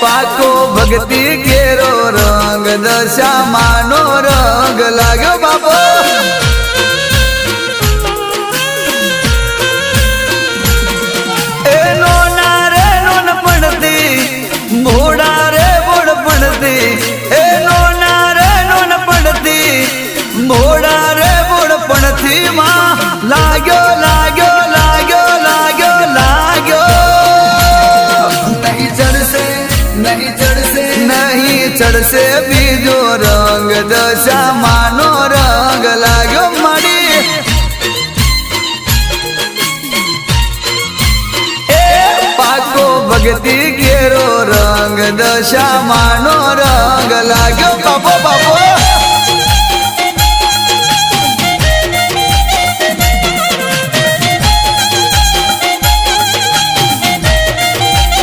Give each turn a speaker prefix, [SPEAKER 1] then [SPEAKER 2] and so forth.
[SPEAKER 1] પાકો ભક્તિ કેરો રંગ દશામાનો રંગ લાગ્યો બાપો એનો નારે નોન પડતી મોડા રે બોડ પડતી એનો નારે નોન પડતી મોડા રે બોડ પડતી માં લાગ્યો લાગ્યો લાગ્યો લાગ્યો લાગ્યો नहीं चढ़से बीजो रंग दशामानो रंग लाग्यो मड़ी ए पाको भक्ति केरो रंग दशामानो रंग लाग्यो